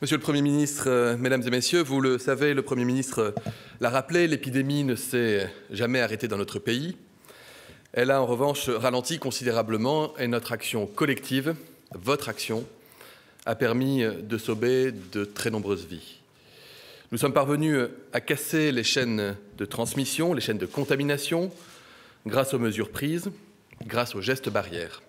Monsieur le Premier ministre, Mesdames et Messieurs, vous le savez, le Premier ministre l'a rappelé, l'épidémie ne s'est jamais arrêtée dans notre pays. Elle a en revanche ralenti considérablement et notre action collective, votre action, a permis de sauver de très nombreuses vies. Nous sommes parvenus à casser les chaînes de transmission, les chaînes de contamination, grâce aux mesures prises, grâce aux gestes barrières.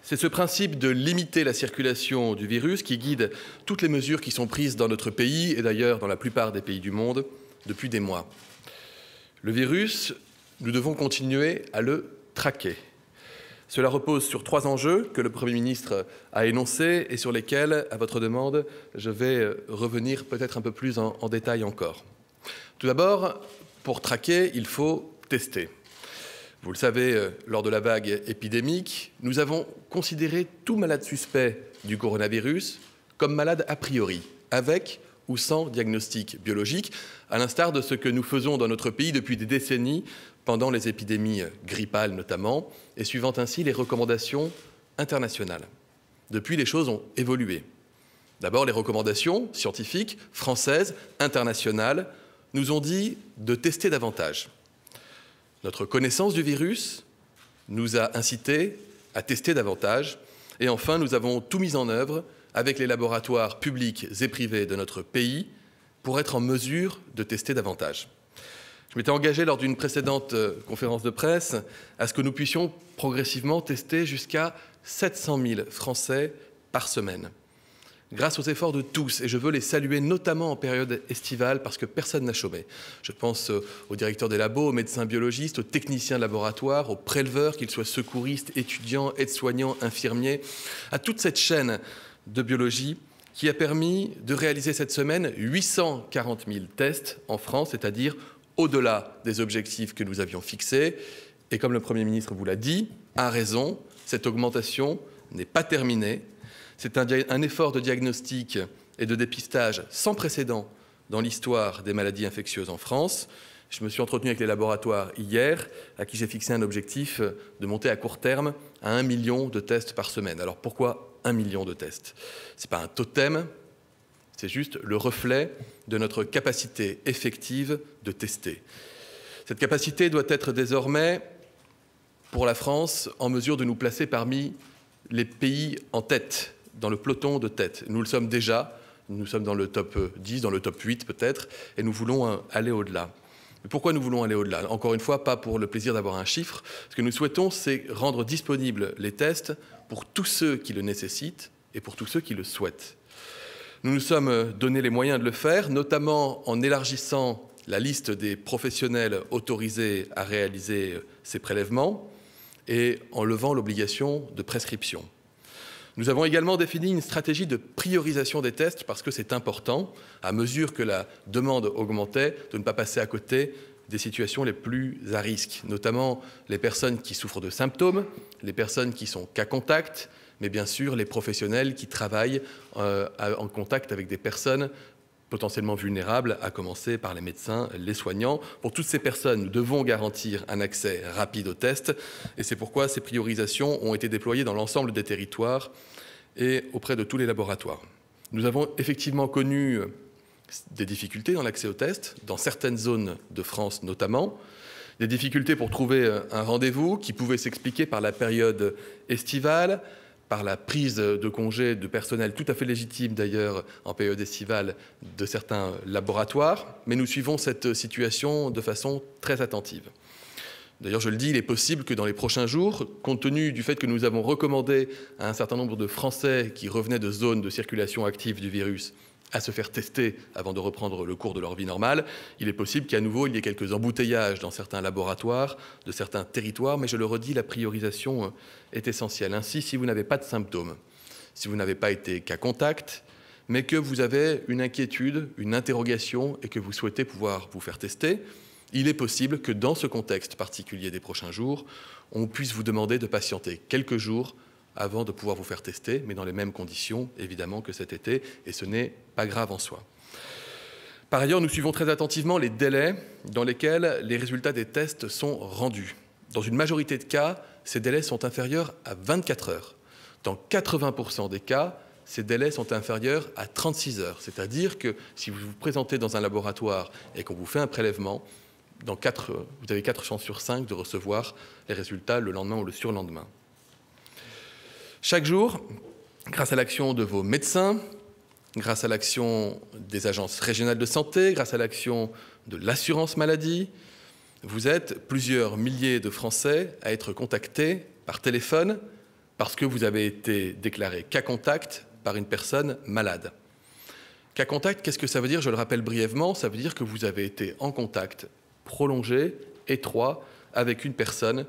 C'est ce principe de limiter la circulation du virus qui guide toutes les mesures qui sont prises dans notre pays et d'ailleurs dans la plupart des pays du monde depuis des mois. Le virus, nous devons continuer à le traquer. Cela repose sur 3 enjeux que le Premier ministre a énoncés et sur lesquels, à votre demande, je vais revenir peut-être un peu plus en détail encore. Tout d'abord, pour traquer, il faut tester. Vous le savez, lors de la vague épidémique, nous avons considéré tout malade suspect du coronavirus comme malade a priori, avec ou sans diagnostic biologique, à l'instar de ce que nous faisons dans notre pays depuis des décennies, pendant les épidémies grippales notamment, et suivant ainsi les recommandations internationales. Depuis, les choses ont évolué. D'abord, les recommandations scientifiques, françaises, internationales, nous ont dit de tester davantage. Notre connaissance du virus nous a incités à tester davantage. Et enfin, nous avons tout mis en œuvre avec les laboratoires publics et privés de notre pays pour être en mesure de tester davantage. Je m'étais engagé lors d'une précédente conférence de presse à ce que nous puissions progressivement tester jusqu'à 700 000 Français par semaine. Grâce aux efforts de tous, et je veux les saluer notamment en période estivale parce que personne n'a chômé. Je pense aux directeurs des labos, aux médecins biologistes, aux techniciens de laboratoire, aux préleveurs, qu'ils soient secouristes, étudiants, aides-soignants, infirmiers, à toute cette chaîne de biologie qui a permis de réaliser cette semaine 840 000 tests en France, c'est-à-dire au-delà des objectifs que nous avions fixés. Et comme le Premier ministre vous l'a dit, à raison, cette augmentation n'est pas terminée. C'est un effort de diagnostic et de dépistage sans précédent dans l'histoire des maladies infectieuses en France. Je me suis entretenu avec les laboratoires hier, à qui j'ai fixé un objectif de monter à court terme à 1 million de tests par semaine. Alors pourquoi 1 million de tests? Ce n'est pas un totem, c'est juste le reflet de notre capacité effective de tester. Cette capacité doit être désormais, pour la France, en mesure de nous placer parmi les pays en tête, dans le peloton de tête. Nous le sommes déjà, nous sommes dans le top 10, dans le top 8 peut-être, et nous voulons aller au-delà. Mais pourquoi nous voulons aller au-delà? Encore une fois, pas pour le plaisir d'avoir un chiffre. Ce que nous souhaitons, c'est rendre disponibles les tests pour tous ceux qui le nécessitent et pour tous ceux qui le souhaitent. Nous nous sommes donné les moyens de le faire, notamment en élargissant la liste des professionnels autorisés à réaliser ces prélèvements et en levant l'obligation de prescription. Nous avons également défini une stratégie de priorisation des tests parce que c'est important, à mesure que la demande augmentait, de ne pas passer à côté des situations les plus à risque, notamment les personnes qui souffrent de symptômes, les personnes qui sont cas contact, mais bien sûr les professionnels qui travaillent en contact avec des personnes potentiellement vulnérables, à commencer par les médecins, les soignants. Pour toutes ces personnes, nous devons garantir un accès rapide aux tests et c'est pourquoi ces priorisations ont été déployées dans l'ensemble des territoires et auprès de tous les laboratoires. Nous avons effectivement connu des difficultés dans l'accès aux tests, dans certaines zones de France notamment, des difficultés pour trouver un rendez-vous qui pouvait s'expliquer par la période estivale, par la prise de congés de personnel tout à fait légitime d'ailleurs en période estivale de certains laboratoires, mais nous suivons cette situation de façon très attentive. D'ailleurs, je le dis, il est possible que dans les prochains jours, compte tenu du fait que nous avons recommandé à un certain nombre de Français qui revenaient de zones de circulation active du virus à se faire tester avant de reprendre le cours de leur vie normale, il est possible qu'à nouveau il y ait quelques embouteillages dans certains laboratoires, de certains territoires, mais je le redis, la priorisation est essentielle. Ainsi, si vous n'avez pas de symptômes, si vous n'avez pas été cas contact, mais que vous avez une inquiétude, une interrogation et que vous souhaitez pouvoir vous faire tester, il est possible que dans ce contexte particulier des prochains jours, on puisse vous demander de patienter quelques jours avant de pouvoir vous faire tester, mais dans les mêmes conditions, évidemment, que cet été, et ce n'est pas grave en soi. Par ailleurs, nous suivons très attentivement les délais dans lesquels les résultats des tests sont rendus. Dans une majorité de cas, ces délais sont inférieurs à 24 heures. Dans 80% des cas, ces délais sont inférieurs à 36 heures. C'est-à-dire que si vous vous présentez dans un laboratoire et qu'on vous fait un prélèvement, vous avez 4 chances sur 5 de recevoir les résultats le lendemain ou le surlendemain. Chaque jour, grâce à l'action de vos médecins, grâce à l'action des agences régionales de santé, grâce à l'action de l'assurance maladie, vous êtes plusieurs milliers de Français à être contactés par téléphone parce que vous avez été déclaré cas contact par une personne malade. Cas contact, qu'est-ce que ça veut dire? Je le rappelle brièvement, ça veut dire que vous avez été en contact prolongé, étroit, avec une personne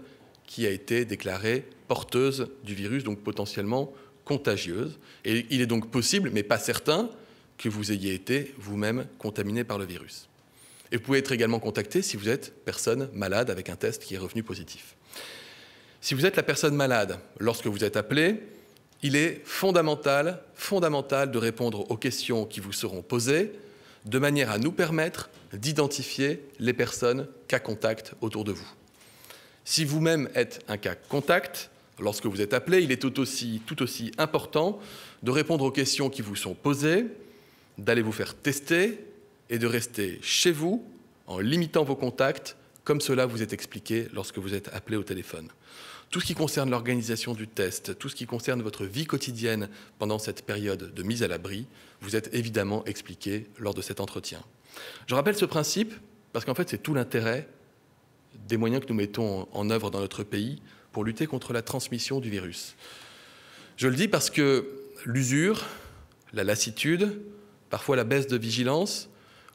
qui a été déclarée porteuse du virus, donc potentiellement contagieuse. Et il est donc possible, mais pas certain, que vous ayez été vous-même contaminé par le virus. Et vous pouvez être également contacté si vous êtes personne malade avec un test qui est revenu positif. Si vous êtes la personne malade, lorsque vous êtes appelé, il est fondamental de répondre aux questions qui vous seront posées de manière à nous permettre d'identifier les personnes cas contact autour de vous. Si vous-même êtes un cas contact, lorsque vous êtes appelé, il est tout aussi important de répondre aux questions qui vous sont posées, d'aller vous faire tester et de rester chez vous en limitant vos contacts, comme cela vous est expliqué lorsque vous êtes appelé au téléphone. Tout ce qui concerne l'organisation du test, tout ce qui concerne votre vie quotidienne pendant cette période de mise à l'abri, vous êtes évidemment expliqué lors de cet entretien. Je rappelle ce principe parce qu'en fait, c'est tout l'intérêt des moyens que nous mettons en œuvre dans notre pays pour lutter contre la transmission du virus. Je le dis parce que l'usure, la lassitude, parfois la baisse de vigilance,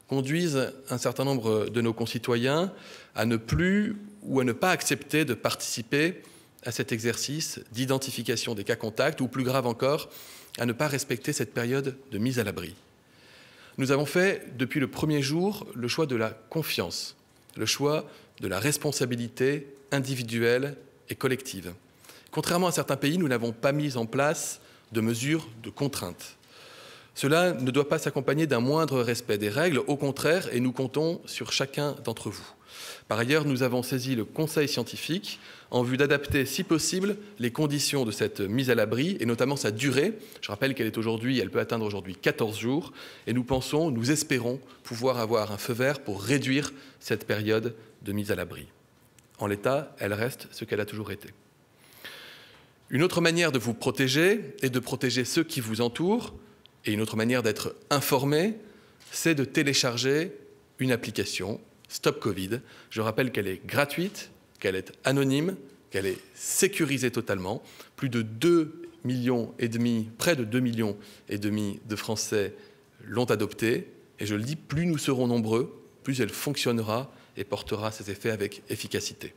conduisent un certain nombre de nos concitoyens à ne plus ou à ne pas accepter de participer à cet exercice d'identification des cas contacts, ou plus grave encore, à ne pas respecter cette période de mise à l'abri. Nous avons fait, depuis le premier jour, le choix de la confiance, le choix de la responsabilité individuelle et collective. Contrairement à certains pays, nous n'avons pas mis en place de mesures de contrainte. Cela ne doit pas s'accompagner d'un moindre respect des règles, au contraire, et nous comptons sur chacun d'entre vous. Par ailleurs, nous avons saisi le conseil scientifique en vue d'adapter, si possible, les conditions de cette mise à l'abri, et notamment sa durée. Je rappelle qu'elle peut atteindre aujourd'hui 14 jours, et nous espérons pouvoir avoir un feu vert pour réduire cette période de mise à l'abri. En l'état, elle reste ce qu'elle a toujours été. Une autre manière de vous protéger est de protéger ceux qui vous entourent, et une autre manière d'être informé, c'est de télécharger une application, Stop Covid. Je rappelle qu'elle est gratuite, qu'elle est anonyme, qu'elle est sécurisée totalement. Plus de 2,5 millions, près de 2,5 millions de Français l'ont adoptée. Et je le dis, plus nous serons nombreux, plus elle fonctionnera et portera ses effets avec efficacité.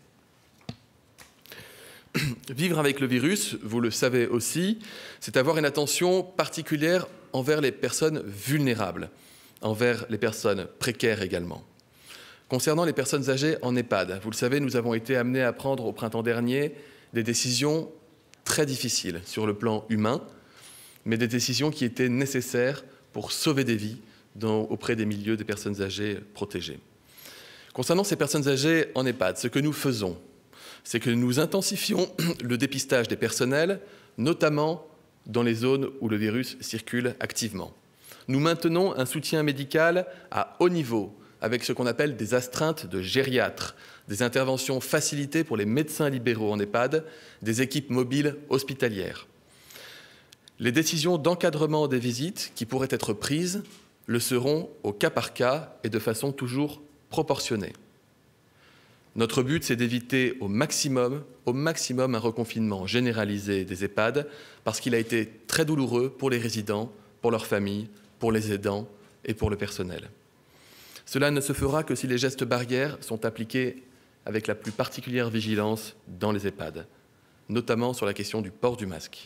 Vivre avec le virus, vous le savez aussi, c'est avoir une attention particulière envers les personnes vulnérables, envers les personnes précaires également. Concernant les personnes âgées en EHPAD, vous le savez, nous avons été amenés à prendre au printemps dernier des décisions très difficiles sur le plan humain, mais des décisions qui étaient nécessaires pour sauver des vies auprès des milieux des personnes âgées protégées. Concernant ces personnes âgées en EHPAD, ce que nous faisons, c'est que nous intensifions le dépistage des personnels, notamment dans les zones où le virus circule activement. Nous maintenons un soutien médical à haut niveau, avec ce qu'on appelle des astreintes de gériatres, des interventions facilitées pour les médecins libéraux en EHPAD, des équipes mobiles hospitalières. Les décisions d'encadrement des visites qui pourraient être prises le seront au cas par cas et de façon toujours proportionnée. Notre but, c'est d'éviter au maximum un reconfinement généralisé des EHPAD parce qu'il a été très douloureux pour les résidents, pour leurs familles, pour les aidants et pour le personnel. Cela ne se fera que si les gestes barrières sont appliqués avec la plus particulière vigilance dans les EHPAD, notamment sur la question du port du masque.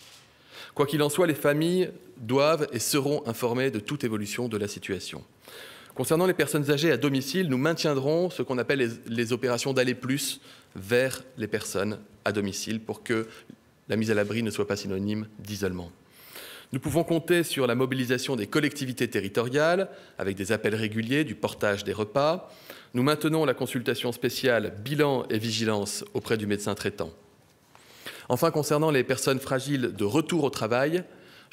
Quoi qu'il en soit, les familles doivent et seront informées de toute évolution de la situation. Concernant les personnes âgées à domicile, nous maintiendrons ce qu'on appelle les opérations d'aller plus vers les personnes à domicile pour que la mise à l'abri ne soit pas synonyme d'isolement. Nous pouvons compter sur la mobilisation des collectivités territoriales avec des appels réguliers, du portage des repas. Nous maintenons la consultation spéciale bilan et vigilance auprès du médecin traitant. Enfin, concernant les personnes fragiles de retour au travail,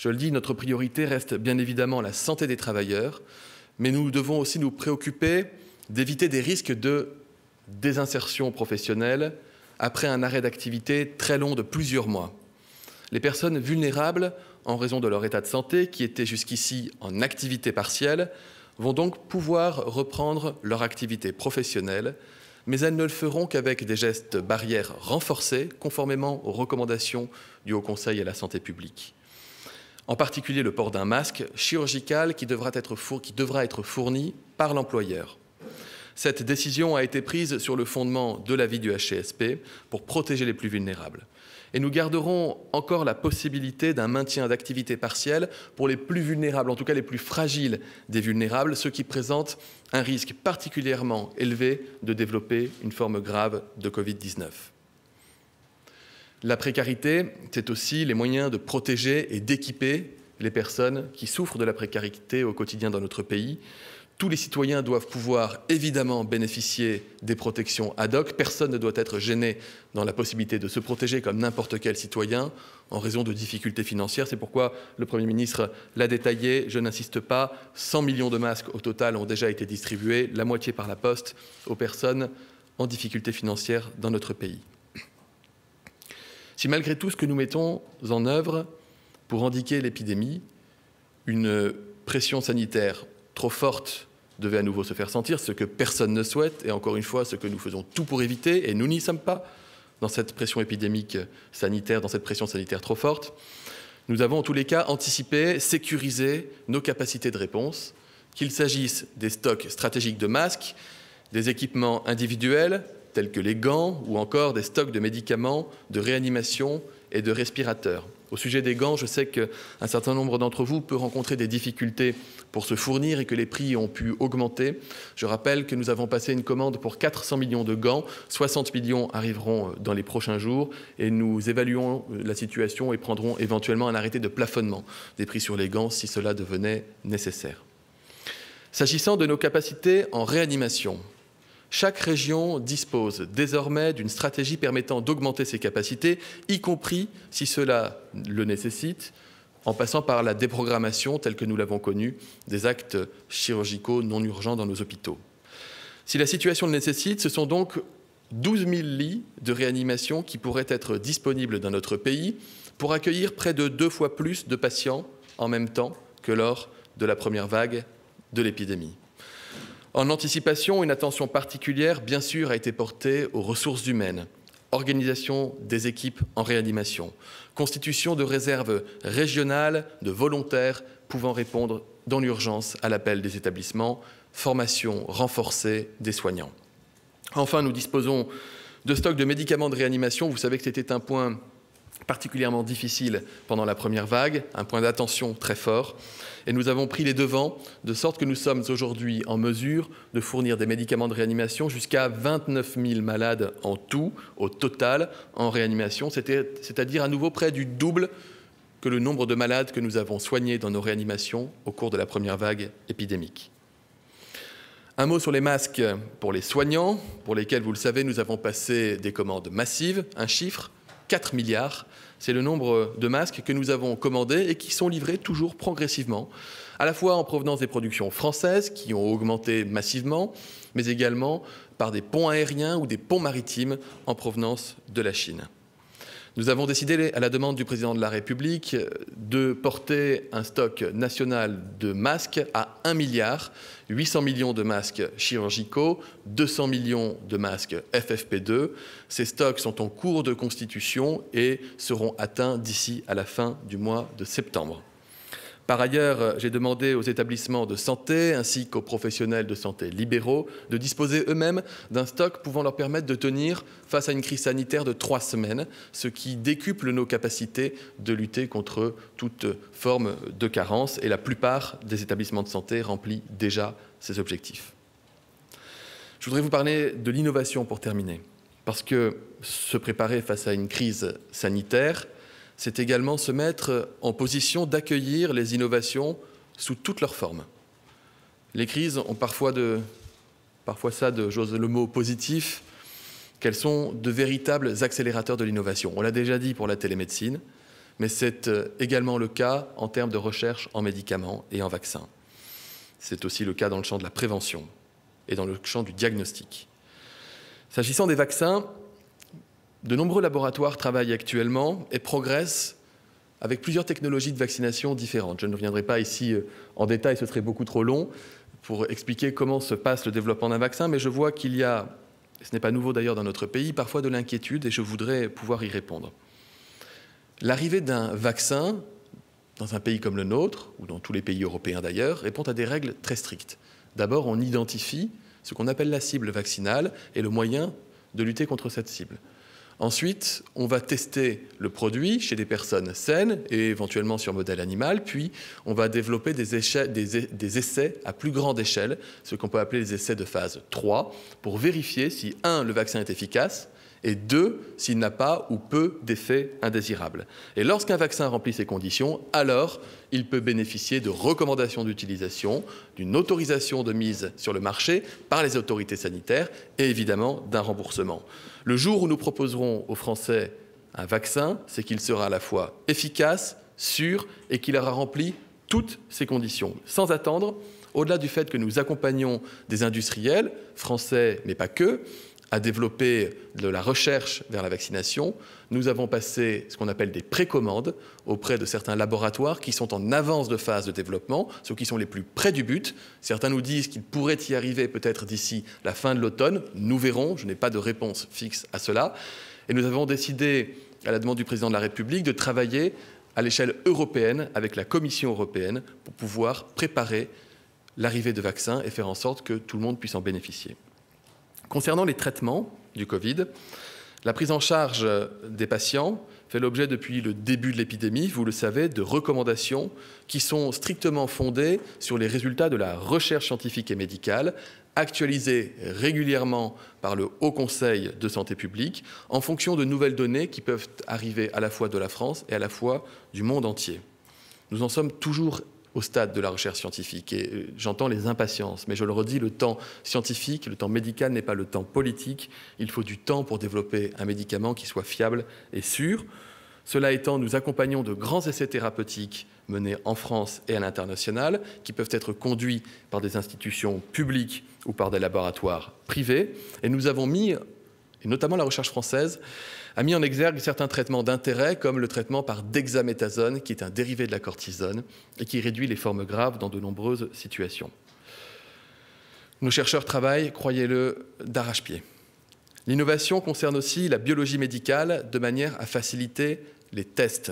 Je le dis, notre priorité reste bien évidemment la santé des travailleurs, mais nous devons aussi nous préoccuper d'éviter des risques de désinsertion professionnelle après un arrêt d'activité très long de plusieurs mois. Les personnes vulnérables, en raison de leur état de santé, qui étaient jusqu'ici en activité partielle, vont donc pouvoir reprendre leur activité professionnelle, mais elles ne le feront qu'avec des gestes barrières renforcés, conformément aux recommandations du Haut Conseil à la santé publique. En particulier le port d'un masque chirurgical qui devra être fourni par l'employeur. Cette décision a été prise sur le fondement de l'avis du HCSP pour protéger les plus vulnérables. Et nous garderons encore la possibilité d'un maintien d'activité partielle pour les plus vulnérables, en tout cas les plus fragiles des vulnérables, ceux qui présentent un risque particulièrement élevé de développer une forme grave de Covid-19. La précarité, c'est aussi les moyens de protéger et d'équiper les personnes qui souffrent de la précarité au quotidien dans notre pays. Tous les citoyens doivent pouvoir évidemment bénéficier des protections ad hoc. Personne ne doit être gêné dans la possibilité de se protéger comme n'importe quel citoyen en raison de difficultés financières. C'est pourquoi le Premier ministre l'a détaillé, je n'insiste pas, 100 millions de masques au total ont déjà été distribués, la moitié par la poste, aux personnes en difficulté financière dans notre pays. Si malgré tout ce que nous mettons en œuvre pour endiguer l'épidémie, une pression sanitaire trop forte devait à nouveau se faire sentir, ce que personne ne souhaite, et encore une fois, ce que nous faisons tout pour éviter, et nous n'y sommes pas dans cette pression épidémique sanitaire, dans cette pression sanitaire trop forte, nous avons en tous les cas anticipé, sécurisé nos capacités de réponse, qu'il s'agisse des stocks stratégiques de masques, des équipements individuels, tels que les gants, ou encore des stocks de médicaments, de réanimation et de respirateurs. Au sujet des gants, je sais qu'un certain nombre d'entre vous peut rencontrer des difficultés pour se fournir et que les prix ont pu augmenter. Je rappelle que nous avons passé une commande pour 400 millions de gants, 60 millions arriveront dans les prochains jours et nous évaluons la situation et prendrons éventuellement un arrêté de plafonnement des prix sur les gants si cela devenait nécessaire. S'agissant de nos capacités en réanimation, chaque région dispose désormais d'une stratégie permettant d'augmenter ses capacités, y compris, si cela le nécessite, en passant par la déprogrammation, telle que nous l'avons connue, des actes chirurgicaux non urgents dans nos hôpitaux. Si la situation le nécessite, ce sont donc 12 000 lits de réanimation qui pourraient être disponibles dans notre pays pour accueillir près de 2 fois plus de patients en même temps que lors de la première vague de l'épidémie. En anticipation, une attention particulière, bien sûr, a été portée aux ressources humaines, organisation des équipes en réanimation, constitution de réserves régionales de volontaires pouvant répondre dans l'urgence à l'appel des établissements, formation renforcée des soignants. Enfin, nous disposons de stocks de médicaments de réanimation. Vous savez que c'était un point particulièrement difficile pendant la première vague, un point d'attention très fort. Et nous avons pris les devants, de sorte que nous sommes aujourd'hui en mesure de fournir des médicaments de réanimation jusqu'à 29 000 malades en tout, au total, en réanimation, c'est-à-dire à nouveau près du double que le nombre de malades que nous avons soignés dans nos réanimations au cours de la première vague épidémique. Un mot sur les masques pour les soignants, pour lesquels, vous le savez, nous avons passé des commandes massives, un chiffre, 4 milliards. C'est le nombre de masques que nous avons commandés et qui sont livrés toujours progressivement, à la fois en provenance des productions françaises qui ont augmenté massivement, mais également par des ponts aériens ou des ponts maritimes en provenance de la Chine. Nous avons décidé, à la demande du président de la République, de porter un stock national de masques à 1 milliard, 800 millions de masques chirurgicaux, 200 millions de masques FFP2. Ces stocks sont en cours de constitution et seront atteints d'ici à la fin du mois de septembre. Par ailleurs, j'ai demandé aux établissements de santé ainsi qu'aux professionnels de santé libéraux de disposer eux-mêmes d'un stock pouvant leur permettre de tenir face à une crise sanitaire de 3 semaines, ce qui décuple nos capacités de lutter contre toute forme de carence. Et la plupart des établissements de santé remplissent déjà ces objectifs. Je voudrais vous parler de l'innovation pour terminer, parce que se préparer face à une crise sanitaire, c'est également se mettre en position d'accueillir les innovations sous toutes leurs formes. Les crises ont parfois ça, j'ose le mot positif, qu'elles sont de véritables accélérateurs de l'innovation. On l'a déjà dit pour la télémédecine, mais c'est également le cas en termes de recherche en médicaments et en vaccins. C'est aussi le cas dans le champ de la prévention et dans le champ du diagnostic. S'agissant des vaccins, de nombreux laboratoires travaillent actuellement et progressent avec plusieurs technologies de vaccination différentes. Je ne reviendrai pas ici en détail, ce serait beaucoup trop long, pour expliquer comment se passe le développement d'un vaccin, mais je vois qu'il y a, ce n'est pas nouveau d'ailleurs dans notre pays, parfois de l'inquiétude et je voudrais pouvoir y répondre. L'arrivée d'un vaccin dans un pays comme le nôtre, ou dans tous les pays européens d'ailleurs, répond à des règles très strictes. D'abord, on identifie ce qu'on appelle la cible vaccinale et le moyen de lutter contre cette cible. Ensuite, on va tester le produit chez des personnes saines et éventuellement sur modèle animal, puis on va développer des essais à plus grande échelle, ce qu'on peut appeler les essais de phase 3, pour vérifier si, 1, le vaccin est efficace, et 2, s'il n'a pas ou peu d'effets indésirables. Et lorsqu'un vaccin remplit ces conditions, alors il peut bénéficier de recommandations d'utilisation, d'une autorisation de mise sur le marché par les autorités sanitaires et évidemment d'un remboursement. Le jour où nous proposerons aux Français un vaccin, c'est qu'il sera à la fois efficace, sûr et qu'il aura rempli toutes ces conditions, sans attendre, au-delà du fait que nous accompagnons des industriels, français mais pas que, à développer de la recherche vers la vaccination. Nous avons passé ce qu'on appelle des précommandes auprès de certains laboratoires qui sont en avance de phase de développement, ceux qui sont les plus près du but. Certains nous disent qu'ils pourraient y arriver peut-être d'ici la fin de l'automne. Nous verrons, je n'ai pas de réponse fixe à cela. Et nous avons décidé, à la demande du président de la République, de travailler à l'échelle européenne avec la Commission européenne pour pouvoir préparer l'arrivée de vaccins et faire en sorte que tout le monde puisse en bénéficier. Concernant les traitements du Covid, la prise en charge des patients fait l'objet depuis le début de l'épidémie, vous le savez, de recommandations qui sont strictement fondées sur les résultats de la recherche scientifique et médicale, actualisées régulièrement par le Haut Conseil de santé publique, en fonction de nouvelles données qui peuvent arriver à la fois de la France et à la fois du monde entier. Nous en sommes toujours au stade de la recherche scientifique. Et j'entends les impatiences, mais je le redis, le temps scientifique, le temps médical n'est pas le temps politique. Il faut du temps pour développer un médicament qui soit fiable et sûr. Cela étant, nous accompagnons de grands essais thérapeutiques menés en France et à l'international, qui peuvent être conduits par des institutions publiques ou par des laboratoires privés. Et nous avons mis, et notamment la recherche française, a mis en exergue certains traitements d'intérêt, comme le traitement par dexaméthasone, qui est un dérivé de la cortisone et qui réduit les formes graves dans de nombreuses situations. Nos chercheurs travaillent, croyez-le, d'arrache-pied. L'innovation concerne aussi la biologie médicale de manière à faciliter les tests.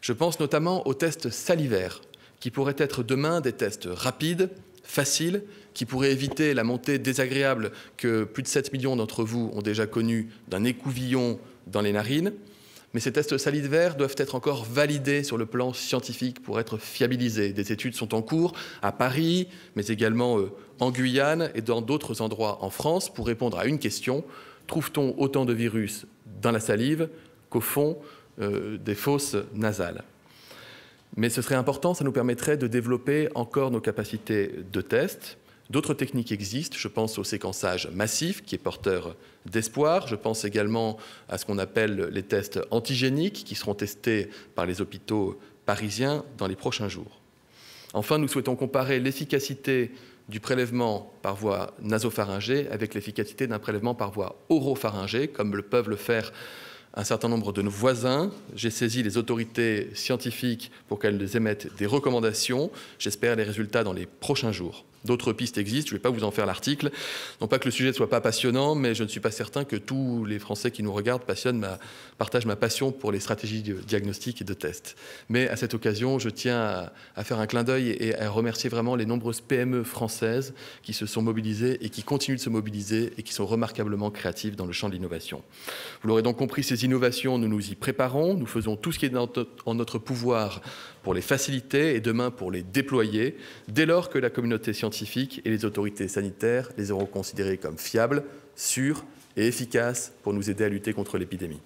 Je pense notamment aux tests salivaires, qui pourraient être demain des tests rapides, faciles, qui pourraient éviter la montée désagréable que plus de 7 millions d'entre vous ont déjà connue d'un écouvillon dans les narines. Mais ces tests salivaires doivent être encore validés sur le plan scientifique pour être fiabilisés. Des études sont en cours à Paris, mais également en Guyane et dans d'autres endroits en France pour répondre à une question. Trouve-t-on autant de virus dans la salive qu'au fond des fosses nasales? Mais ce serait important, ça nous permettrait de développer encore nos capacités de test. D'autres techniques existent, je pense au séquençage massif qui est porteur d'espoir, je pense également à ce qu'on appelle les tests antigéniques qui seront testés par les hôpitaux parisiens dans les prochains jours. Enfin, nous souhaitons comparer l'efficacité du prélèvement par voie nasopharyngée avec l'efficacité d'un prélèvement par voie oropharyngée, comme le peuvent le faire un certain nombre de nos voisins. J'ai saisi les autorités scientifiques pour qu'elles émettent des recommandations. J'espère les résultats dans les prochains jours. D'autres pistes existent, je ne vais pas vous en faire l'article. Non pas que le sujet ne soit pas passionnant, mais je ne suis pas certain que tous les Français qui nous regardent partagent ma passion pour les stratégies de diagnostic et de test. Mais à cette occasion, je tiens à faire un clin d'œil et à remercier vraiment les nombreuses PME françaises qui se sont mobilisées et qui continuent de se mobiliser et qui sont remarquablement créatives dans le champ de l'innovation. Vous l'aurez donc compris, ces innovations, nous nous y préparons, nous faisons tout ce qui est en notre pouvoir pour les faciliter et demain pour les déployer, dès lors que la communauté scientifique et les autorités sanitaires les auront considérées comme fiables, sûres et efficaces pour nous aider à lutter contre l'épidémie.